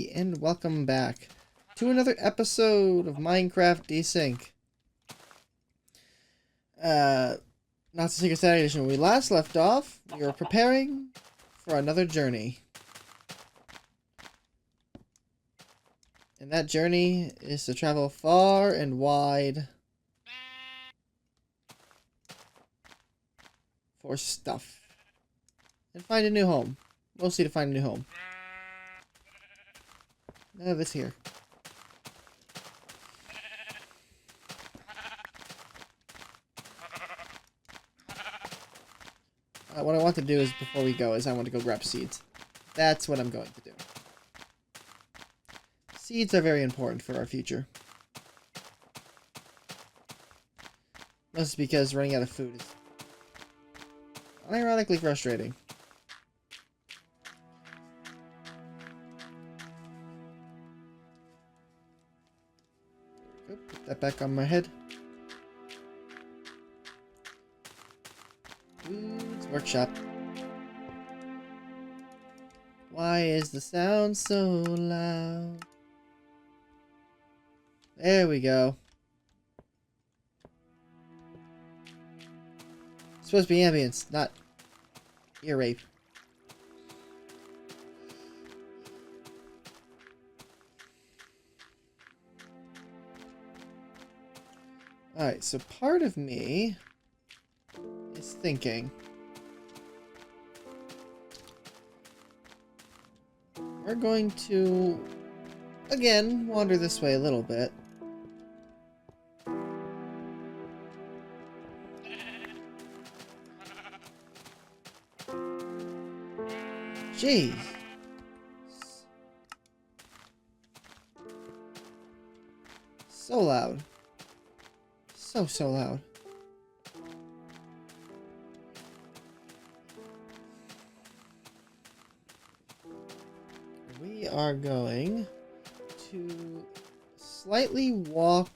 everybody, and welcome back to another episode of Minecraft Desync. Not the Secret Saturday edition. When we last left off, we were preparing for another journey. And that journey is to travel far and wide for stuff. And find a new home. Mostly to find a new home. None of this here. What I want to do is, before we go, is I want to go grab seeds. That's what I'm going to do. Seeds are very important for our future. Mostly because running out of food is unironically frustrating. Put that back on my head. Foods workshop. Why is the sound so loud? There we go. It's supposed to be ambience, not ear rape. Alright, so part of me is thinking we're going to, again, wander this way a little bit. Jeez. So loud. So loud. We are going to slightly walk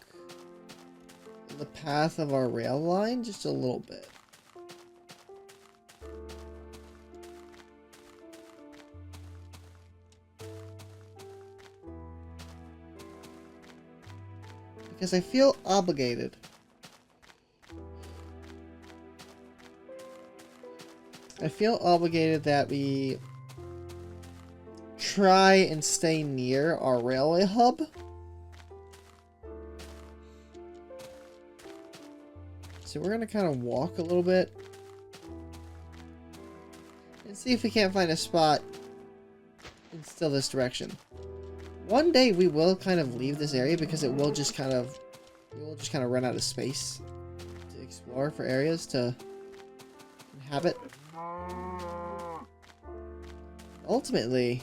the path of our rail line just a little bit. Because I feel obligated. I feel obligated that we try and stay near our railway hub. So we're going to kind of walk a little bit and see if we can't find a spot in still this direction. One day we will kind of leave this area because it will just kind of, we will just kind of run out of space to explore for areas to inhabit. Ultimately,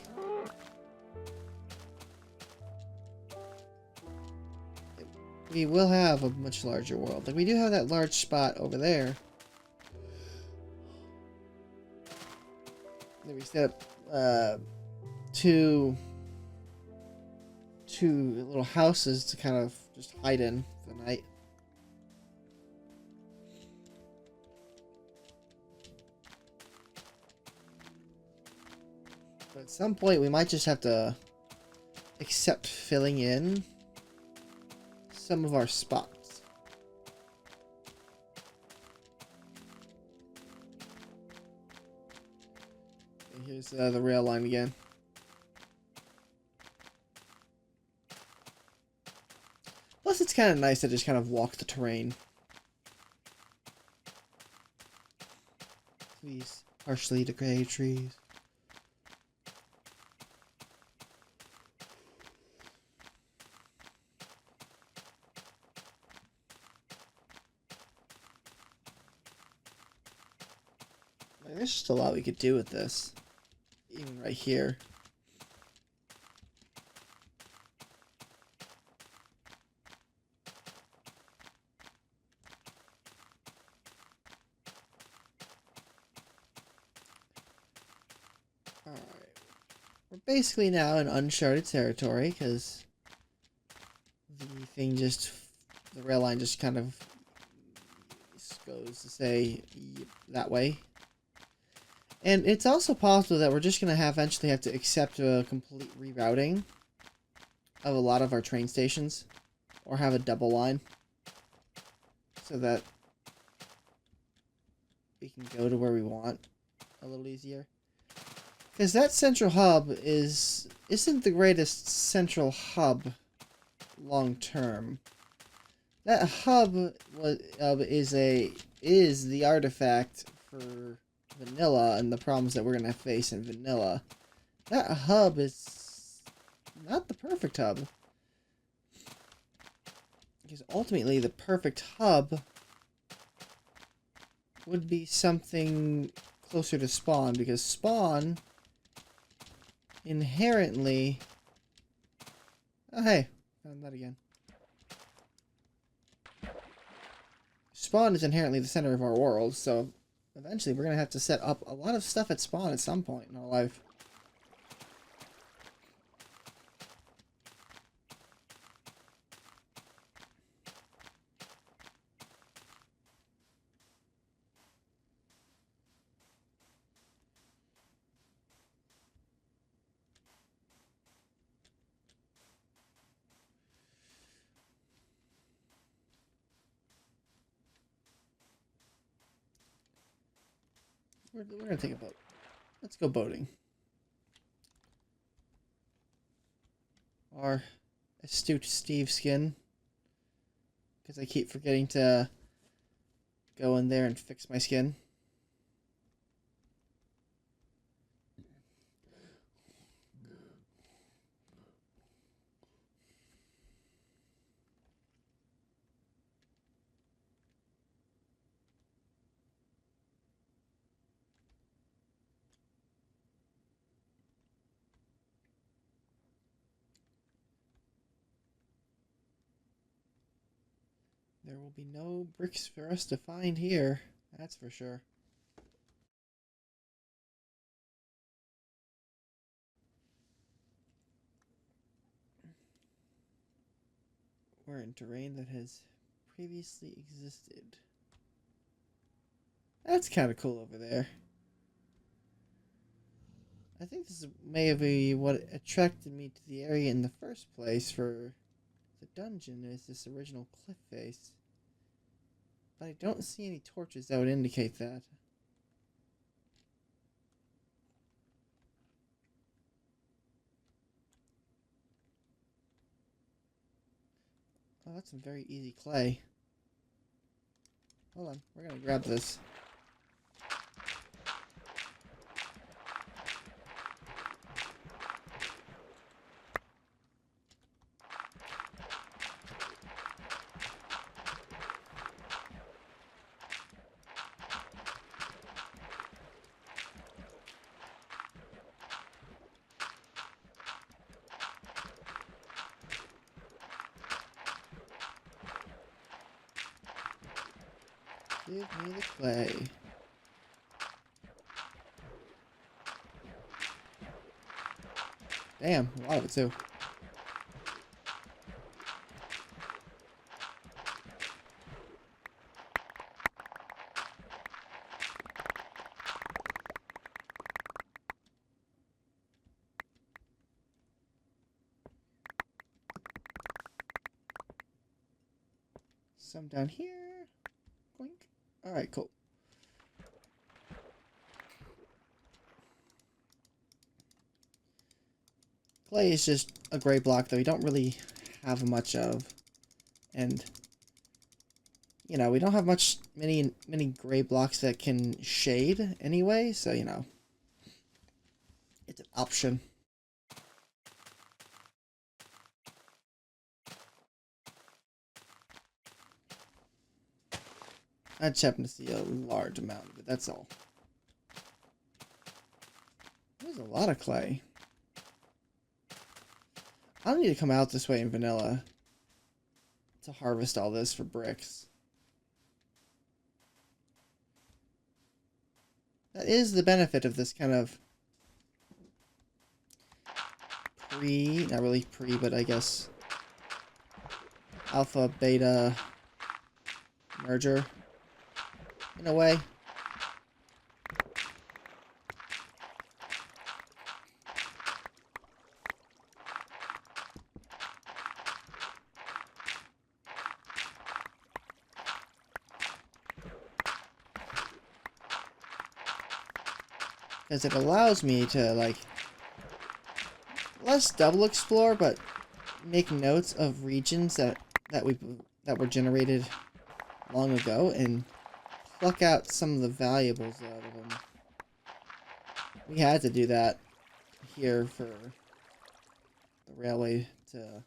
we will have a much larger world. Like, we do have that large spot over there that we set up two little houses to kind of just hide in for the night. But at some point we might just have to accept filling in some of our spots. And here's the rail line again. Plus, it's kind of nice to just kind of walk the terrain. These partially decayed trees. There's just a lot we could do with this. Even right here. Alright. We're basically now in uncharted territory because the rail line just kind of goes to say that way. And it's also possible that we're just going to eventually have to accept a complete rerouting of a lot of our train stations, or have a double line, so that we can go to where we want a little easier. Because that central hub isn't the greatest central hub long term. That hub is the artifact for vanilla and the problems that we're gonna face in vanilla. That hub is not the perfect hub. Because ultimately the perfect hub would be something closer to spawn, because spawn inherently... Oh hey, found that again. Spawn is inherently the center of our world, so eventually we're going to have to set up a lot of stuff at spawn at some point in our life. We're going to take a boat. Let's go boating. Our astute Steve skin. Because I keep forgetting to go in there and fix my skin. There will be no bricks for us to find here. That's for sure. We're in terrain that has previously existed. That's kind of cool over there. I think this may be what attracted me to the area in the first place for the dungeon, is this original cliff face. But I don't see any torches that would indicate that. Oh, that's some very easy clay. Hold on, we're gonna grab this. Give me the clay. Damn, a lot of it too. Some down here. Boink. Alright, cool. Clay is just a gray block that we don't really have much of. And, you know, we don't have many gray blocks that can shade anyway, so, you know, it's an option. I just happen to see a large amount of it, that's all. There's a lot of clay. I'll need to come out this way in vanilla to harvest all this for bricks. That is the benefit of this kind of not really pre, but I guess alpha, beta merger in a way. because it allows me to, like, less double explore, but make notes of regions that were generated long ago and pluck out some of the valuables out of them. We had to do that here for the railway to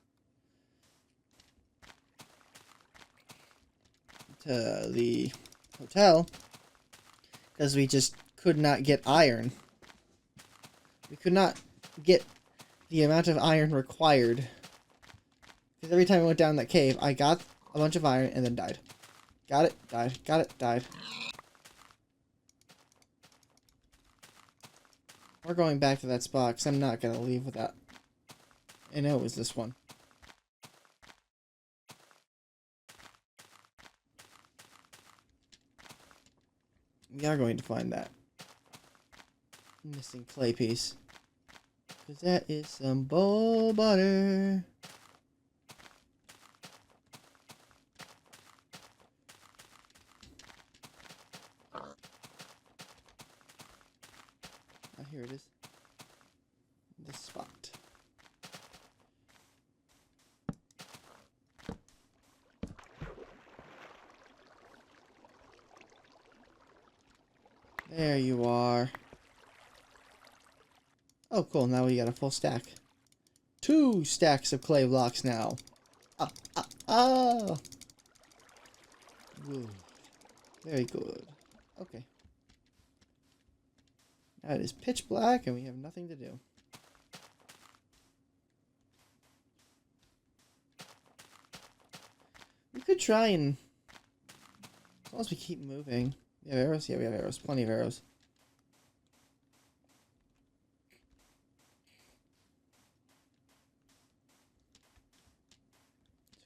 the hotel, because we just could not get iron. We could not get the amount of iron required. Because every time I went down that cave, I got a bunch of iron and then died. Got it, died, got it, died. We're going back to that spot, because I'm not going to leave with that. I know it was this one. We are going to find that missing clay piece. Because that is some bull butter. Oh, here it is. This spot. There you are. Oh, cool. Now we got a full stack. 2 stacks of clay blocks now. Good. Very good. Okay. Now it is pitch black and we have nothing to do. We could try and... as long as we keep moving. We have arrows? Yeah, we have arrows. Plenty of arrows.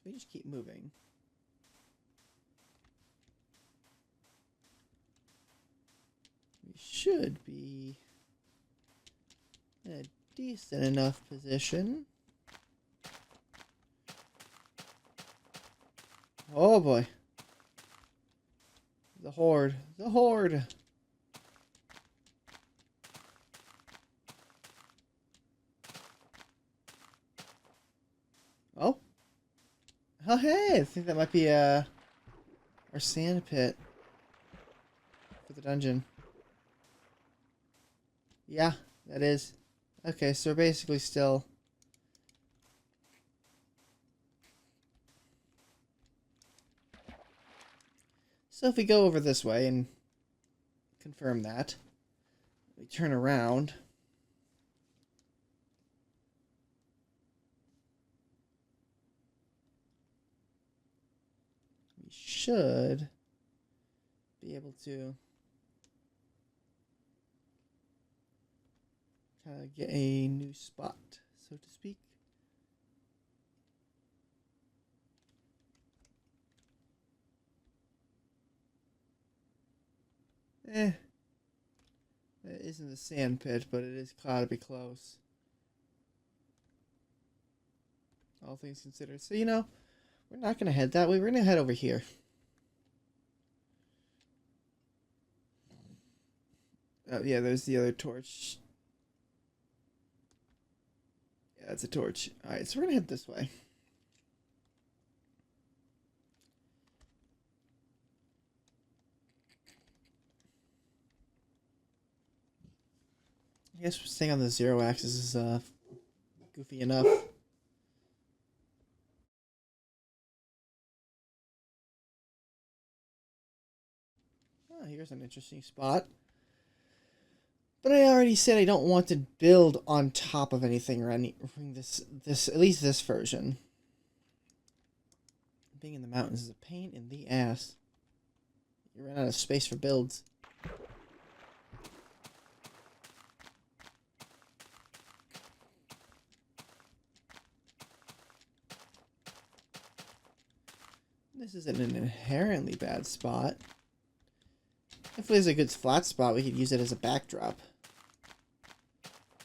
So we just keep moving. We should be in a decent enough position. Oh boy. The horde. The horde. Oh. Oh hey, I think that might be our sand pit for the dungeon. Yeah, that is. Okay, so we're basically still... So if we go over this way and confirm that, we turn around. We should be able to kind of get a new spot, so to speak. That isn't the sand pit, but it is gotta be close. All things considered. So, you know, we're not gonna head that way. We're gonna head over here. Oh, yeah, there's the other torch. Yeah, it's a torch. Alright, so we're gonna head this way. I guess staying on the 0 axis is goofy enough. Oh, here's an interesting spot. But I already said I don't want to build on top of anything or this at least this version. Being in the mountains is a pain in the ass. You run out of space for builds. This isn't an inherently bad spot. If it was a good flat spot, we could use it as a backdrop.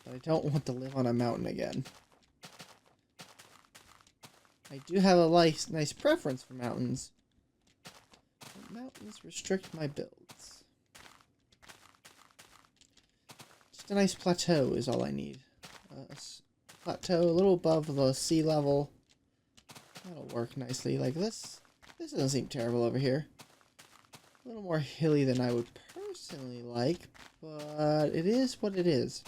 But I don't want to live on a mountain again. I do have a nice preference for mountains. But mountains restrict my builds. Just a nice plateau is all I need. Plateau a little above the sea level. That'll work nicely. Like this. This doesn't seem terrible over here. A little more hilly than I would personally like, but it is what it is.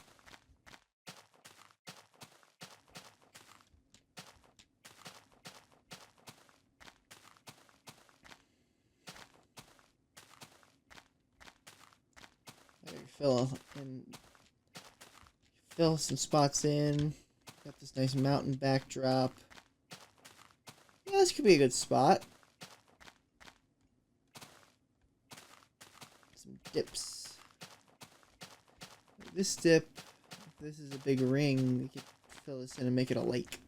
There, fill some spots in. Got this nice mountain backdrop. Yeah, this could be a good spot. Some dips. This dip, if this is a big ring, we could fill this in and make it a lake.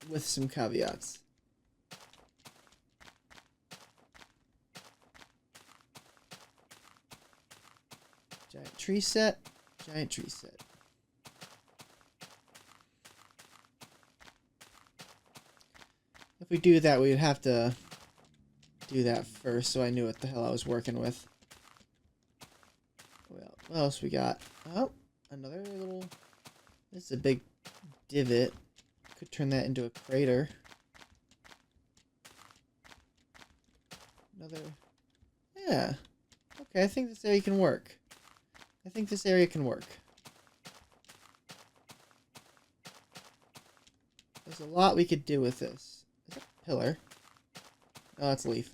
With some caveats. Giant tree set. Giant tree set. If we do that, we would have to do that first, so I knew what the hell I was working with. Well, what else we got? Oh, another little... This is a big divot. Could turn that into a crater. Another... Yeah. Okay, I think this area can work. I think this area can work. There's a lot we could do with this. Is that a pillar? Oh, that's a leaf.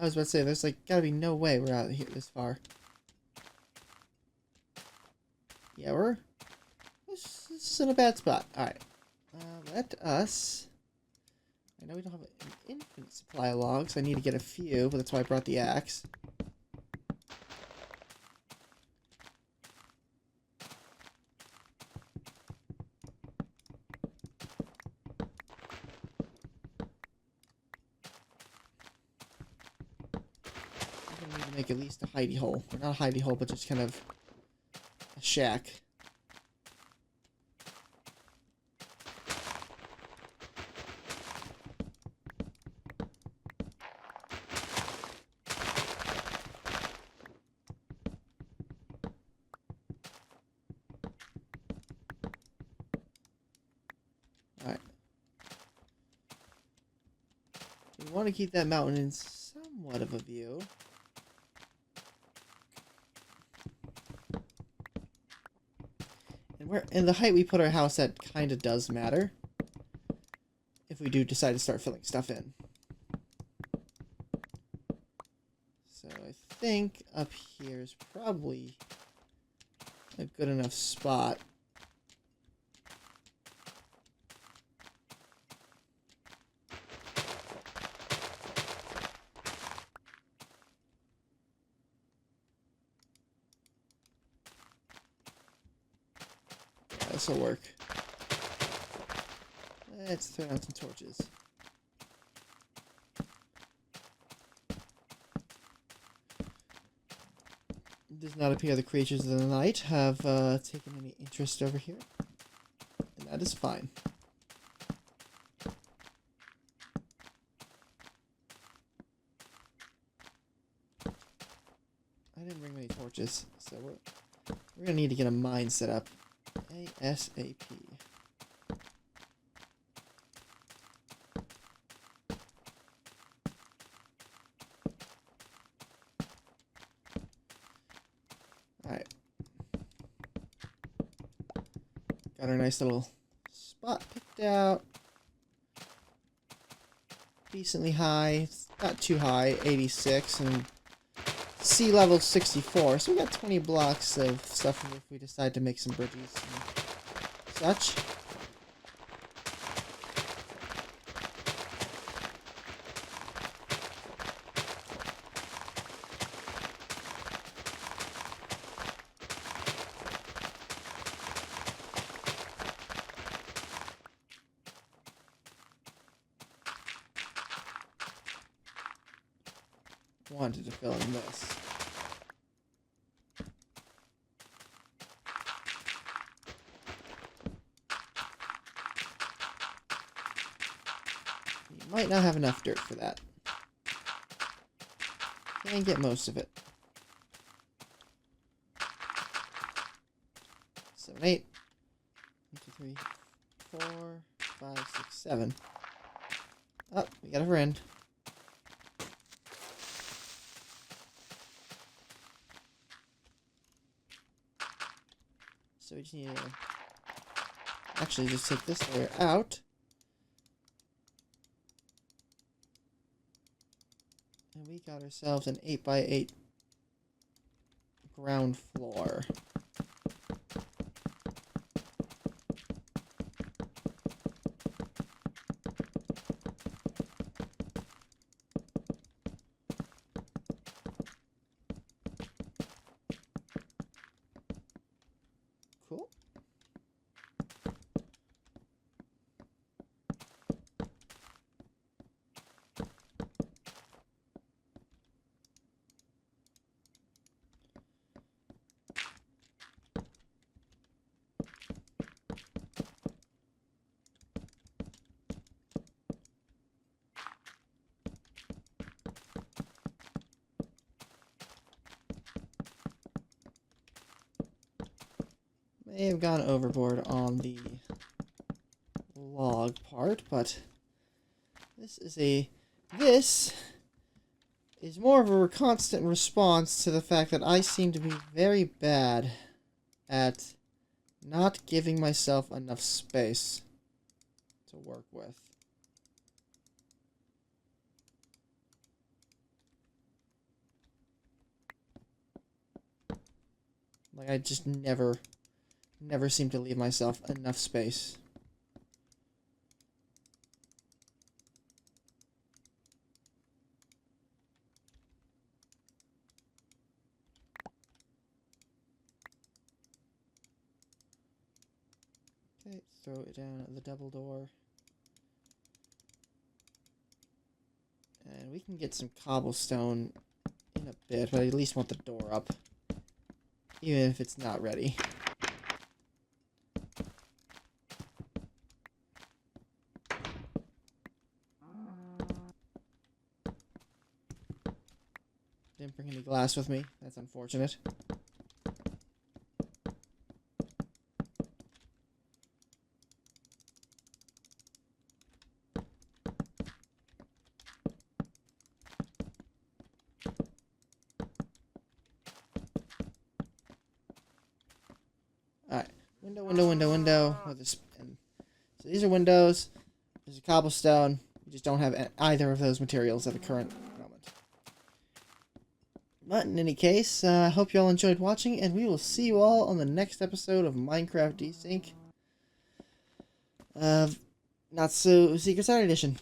I was about to say, there's like gotta be no way we're out here this far. Yeah, this isn't a bad spot. Alright. Let us... I know we don't have an infinite supply of logs. I need to get a few, but that's why I brought the axe. I'm gonna need to make at least a hidey hole. Or not a hidey hole, but just kind of a shack. Alright. We want to keep that mountain in somewhat of a view. And the height we put our house at kind of does matter. If we do decide to start filling stuff in. So I think up here is probably a good enough spot. This will work. Let's throw down some torches. It does not appear the creatures of the night have taken any interest over here. And that is fine. I didn't bring many torches, so we're gonna need to get a mine set up. ASAP. Alright. Got our nice little spot picked out. Decently high. It's not too high, 86, and sea level 64. So we got 20 blocks of stuff if we decide to make some bridges and such. Wanted to fill in this. You might not have enough dirt for that. and get most of it. 7, 8. 1, 2, 3, 4, 5, 6, 7. Oh, we got a friend. So we just need to actually just take this layer out. And we got ourselves an 8x8 ground floor. Cool. May have gone overboard on the log part, but this is more of a constant response to the fact that I seem to be very bad at not giving myself enough space to work with. Like, I just never seem to leave myself enough space. Okay, throw it down at the double door. And we can get some cobblestone in a bit, but I at least want the door up. Even if it's not ready. Didn't bring any glass with me. That's unfortunate. Alright. Window. With this, and so these are windows. There's a cobblestone. We just don't have either of those materials at the current moment. But in any case, I hope you all enjoyed watching, and we will see you all on the next episode of Minecraft Desync. Not So Secret Side Edition.